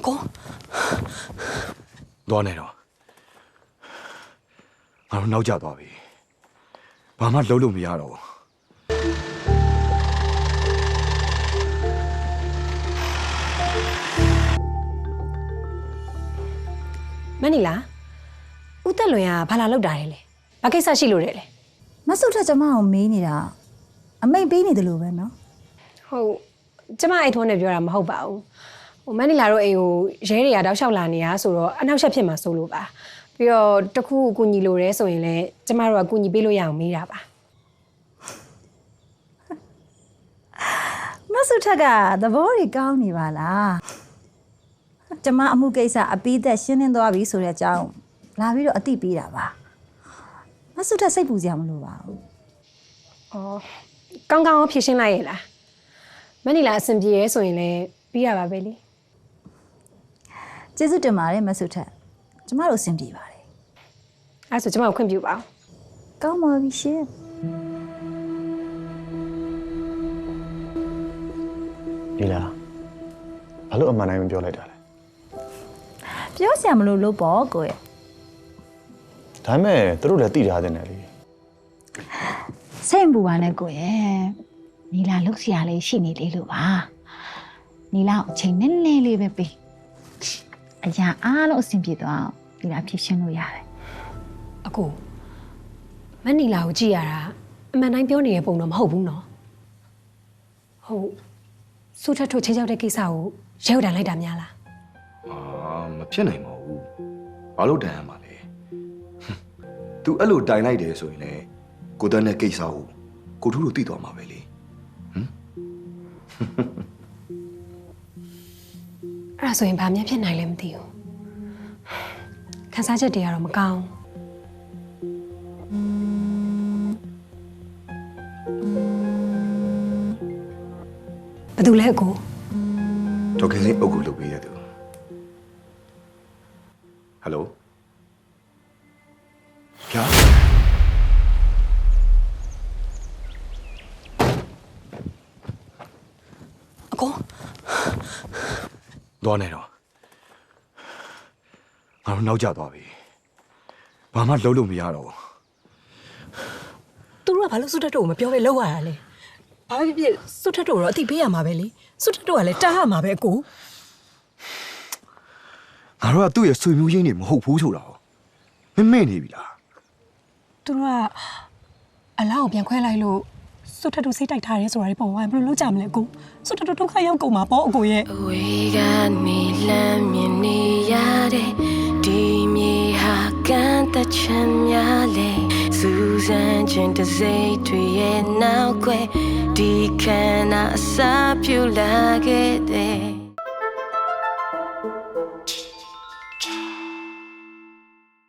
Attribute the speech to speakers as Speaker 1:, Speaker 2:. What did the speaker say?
Speaker 1: အကို
Speaker 2: သွားနေတော့ငါတို့နောက်ကျသွားပြီဘာမှလုပ်လို့မရတော့ဘူး
Speaker 1: မနီလာဦးတက်လွင်ကဘာလာလောက်တာလဲဘာကိစ္စရှိလို့လဲ
Speaker 3: မဆုထက်ကျမကိုမေးနေတာအမိတ်ပေးနေတယ်လို့ပဲနော်
Speaker 1: ဟုတ်ကျမအဲ့ထုံးနဲ့ပြောတာမဟုတ်ပါဘူးဟိုမနီလာတို့အိမ်ကိုရဲတွေကတောက်လျှောက်လာနေတာဆိုတော့အနောက်ရှက်ဖြစ်မှာစိုးလို့ပါပြီးတော့တခုကူညီလို့ရဲဆိုရင်လည်းကျမတို့ကကူညီပေးလို့ရအောင်မေးတာပါ
Speaker 3: မဆုထက်ကသဘောတွေကောင်းနေပါလားကျမအမှုကိစ္စအပြီးသက်ရှင်းလင်းသွားပြီဆိုတဲ့အကြောင်းလာပြီးတော့အသိပေးတာပါမဆုထက်စိတ်ပူစရာမလိုပါဘူး
Speaker 1: ။အော်ကောင်းကောင်းဖြည့်ရှင်းလိုက်ရဲ့လား။မနီလာအဆင်ပြေရဲဆိုရင်လည်းပြီးရပါပဲလေ
Speaker 3: ။ကျေးဇူးတင်ပါတယ်မဆုထက်။ကျမတို့အဆင်ပြေပါတယ်
Speaker 1: ။အဲ့ဆိုကျမကိုခွင့်ပြုပါဦး
Speaker 3: ။ကောင်းပါပြီရှင်
Speaker 4: ။ဒီလားဘာလို့အမှန်တိုင်းမပြောလိုက်တာလဲ
Speaker 3: ။ပြောစရာမလိုလို့ပေါ့ကိုရဲ့
Speaker 4: ။ဒါပေမဲ့သူတို့လည်းသိထားတယ်လေ။
Speaker 3: စိတ်ပူပါနဲ့ကိုရဲ့နီလာလုတ်စရာလေးရှိနေလေလို့ပါနီလာအချိန်နည်းနည်းလေးပဲပေးအရာအားလုံးအဆင်ပြေသွားအောင်နီလာဖြည့်ရှင်းလို့ရတယ်
Speaker 1: အကိုမနီလာကိုကြည့်ရတာအမှန်တိုင်းပြောနေတဲ့ပုံတော့မဟုတ်ဘူးနော်ဟုတ်စူထထုတ်ချင်းချောက်တဲ့ကိစ္စကိုရဲဝတန်လိုက်တာများလား
Speaker 2: မဖြစ်နိုင်ပါဘူးဘာလို့တန်ရမှာလဲ तू အဲ့လိုတိုင်လိုက်တယ်ဆိုရင်လေကိုတန်းတဲ့ကိစ္စကိုထူးလို့သိသွားမှာပဲလေဟမ်
Speaker 1: အဲ့ဒါဆိုရင်ဘာမှဖြစ်နိုင်လဲမသိဘူးခန်းစားချက်တွေကတော့မကောင်းဘယ်သူလဲအကို
Speaker 2: ဒေါက်ခင်စင်းအုပ်ကိုလုပ်ပေးရသူဟယ်လိုဗျာသွားနေတော့ငါတို့နောက်ကျသွားပြီဘာမှလုပ်လို့မရတော့ဘူး
Speaker 1: သူတို့ကဘာလို့စွတ်တက်တို့ကိုမပြောဘဲလောက်ရတာလဲဘာဖြစ်ဖြစ်စွတ်တက်တို့တော့အတိပေးရမှာပဲလေစွတ်တက်တို့ကလည်းတားရမှာပဲအကို
Speaker 2: ငါတို့ကသူ့ရဲ့ဆွေမျိုးရင်းတွေမဟုတ်ဘူးဆိုတာမမေ့နေပြီလား
Speaker 1: သူတို့ကအလားကိုပြန်ခွဲလိုက်လို့စွတ်တက်တို့စိတ်တိုက်ထားရဲဆိုတာတွေပေါ့ဝိုင်းဘယ်လိုလုပ်ကြမလဲအကိုစွတ်တက်တို့ဒုက္ခရောက်ကုန်မှာပေါ့အကိုရဲ့
Speaker 5: အဝေးကနေလမ်းမြင်နေရတဲ့ဒီမြေဟာကန်းတချမ်းများလေစူးစမ်းခြင်းတစိမ့်တွေရဲ့နောက်ွယ်ဒီခန္ဓာအစာပြူလာခဲ့တဲ့